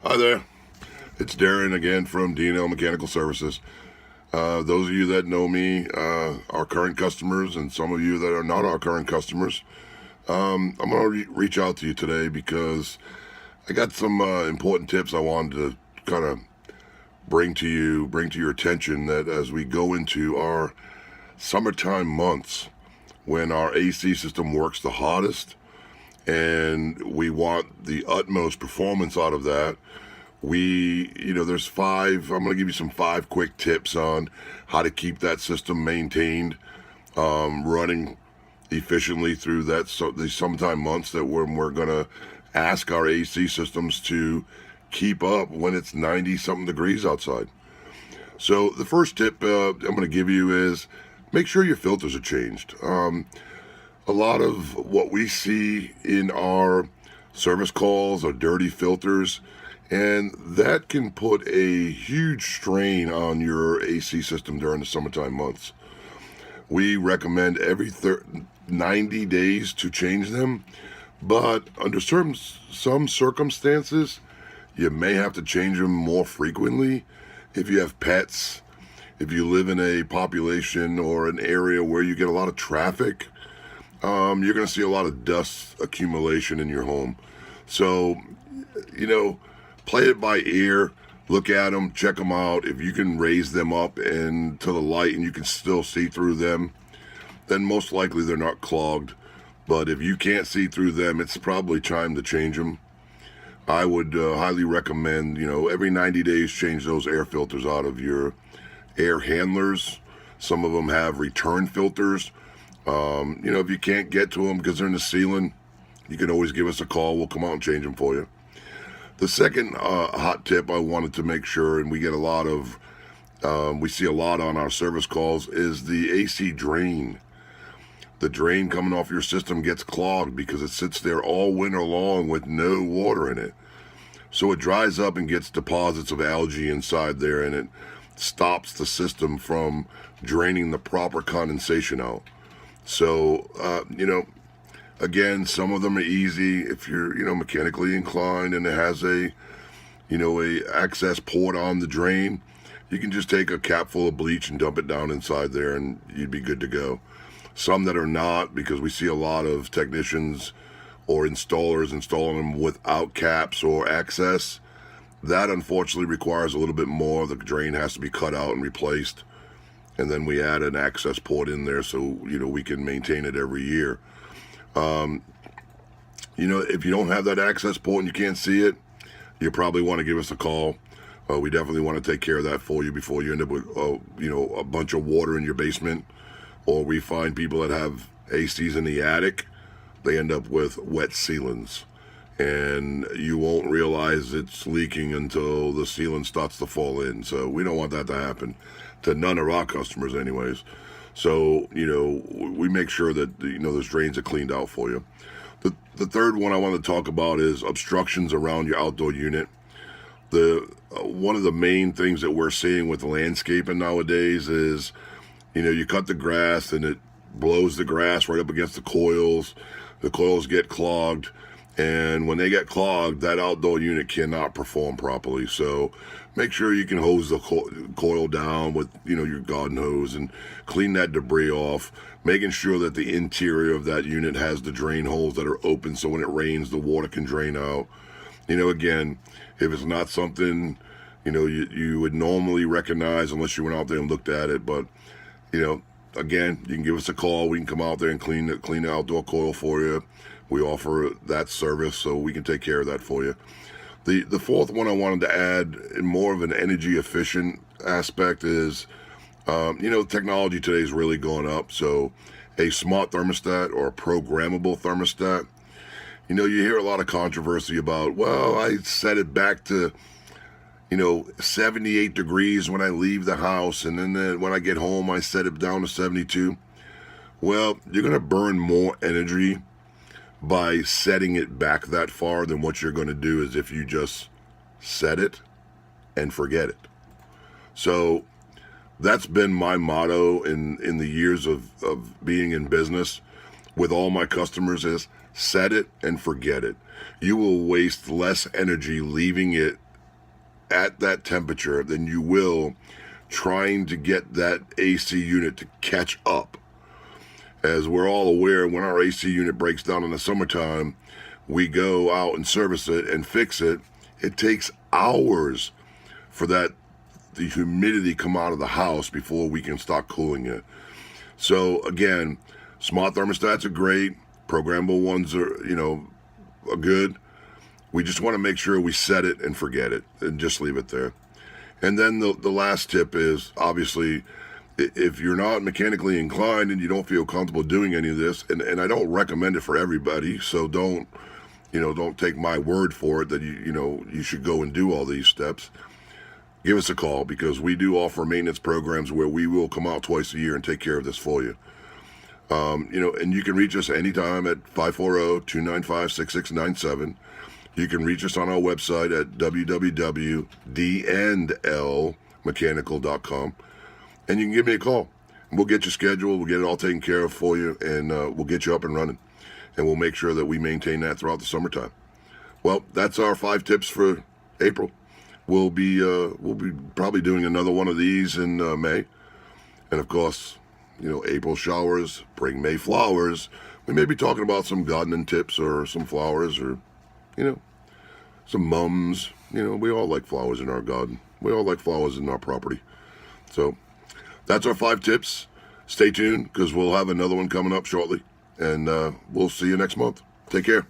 Hi there, it's Darren again from D&L Mechanical Services. Those of you that know me are current customers, and some of you that are not our current customers. I'm going to reach out to you today because I got some important tips I wanted to kind of bring to your attention that as we go into our summertime months when our AC system works the hottest and we want the utmost performance out of that. There's I'm going to give you some 5 quick tips on how to keep that system maintained, running efficiently through the summertime months that we're going to ask our AC systems to keep up when it's 90 something degrees outside. So the first tip I'm going to give you is make sure your filters are changed. A lot of what we see in our service calls are dirty filters, and that can put a huge strain on your AC system during the summertime months. We recommend every 90 days to change them, but under some circumstances, you may have to change them more frequently. If you have pets, if you live in a population or an area where you get a lot of traffic, you're going to see a lot of dust accumulation in your home. So, play it by ear. Look at them, check them out. If you can raise them up and to the light and you can still see through them, then most likely they're not clogged. But if you can't see through them, it's probably time to change them. I would highly recommend, every 90 days, change those air filters out of your air handlers. Some of them have return filters. If you can't get to them because they're in the ceiling, you can always give us a call. We'll come out and change them for you. The second hot tip I wanted to make sure, and we see a lot on our service calls, is the AC drain. The drain coming off your system gets clogged because it sits there all winter long with no water in it. So it dries up and gets deposits of algae inside there, and it stops the system from draining the proper condensation out. So, again, some of them are easy if you're, mechanically inclined and it has a access port on the drain. You can just take a cap full of bleach and dump it down inside there and you'd be good to go. Some that are not, because we see a lot of technicians or installers installing them without caps or access. That unfortunately requires a little bit more. The drain has to be cut out and replaced. And then we add an access port in there so, we can maintain it every year. If you don't have that access port and you can't see it, you probably want to give us a call. We definitely want to take care of that for you before you end up with, a bunch of water in your basement. Or we find people that have ACs in the attic, they end up with wet ceilings. And you won't realize it's leaking until the ceiling starts to fall in. So we don't want that to happen to none of our customers anyways. So, we make sure that, those drains are cleaned out for you. The third one I want to talk about is obstructions around your outdoor unit. One of the main things that we're seeing with landscaping nowadays is, you cut the grass and it blows the grass right up against the coils. The coils get clogged. And when they get clogged, that outdoor unit cannot perform properly. So make sure you can hose the coil down with, your garden hose and clean that debris off, making sure that the interior of that unit has the drain holes that are open so when it rains, the water can drain out. Again, if it's not something, you would normally recognize unless you went out there and looked at it. But, again, you can give us a call. We can come out there and clean the outdoor coil for you. We offer that service, so we can take care of that for you. The fourth one I wanted to add, in more of an energy efficient aspect, is, technology today is really going up. So a smart thermostat or a programmable thermostat, you hear a lot of controversy about, well, I set it back to, 78 degrees when I leave the house, and then when I get home, I set it down to 72. Well, you're going to burn more energy by setting it back that far than what you're going to do is if you just set it and forget it. So that's been my motto in the years of being in business with all my customers is set it and forget it. You will waste less energy leaving it at that temperature than you will trying to get that AC unit to catch up. As we're all aware, when our AC unit breaks down in the summertime, we go out and service it and fix it. It takes hours for the humidity come out of the house before we can start cooling it. So again, smart thermostats are great. Programmable ones are good. We just want to make sure we set it and forget it and just leave it there. And then the last tip is, obviously, if you're not mechanically inclined and you don't feel comfortable doing any of this, and I don't recommend it for everybody, so don't take my word for it that you should go and do all these steps. Give us a call, because we do offer maintenance programs where we will come out twice a year and take care of this for you. And you can reach us anytime at 540-295-6697. You can reach us on our website at www.dnlmechanical.com. And you can give me a call. We'll get you scheduled. We'll get it all taken care of for you, and we'll get you up and running. And we'll make sure that we maintain that throughout the summertime. Well, that's our 5 tips for April. We'll be probably doing another one of these in May. And of course, April showers bring May flowers. We may be talking about some gardening tips or some flowers or, some mums. We all like flowers in our garden. We all like flowers in our property. So that's our 5 tips. Stay tuned, because we'll have another one coming up shortly. And we'll see you next month. Take care.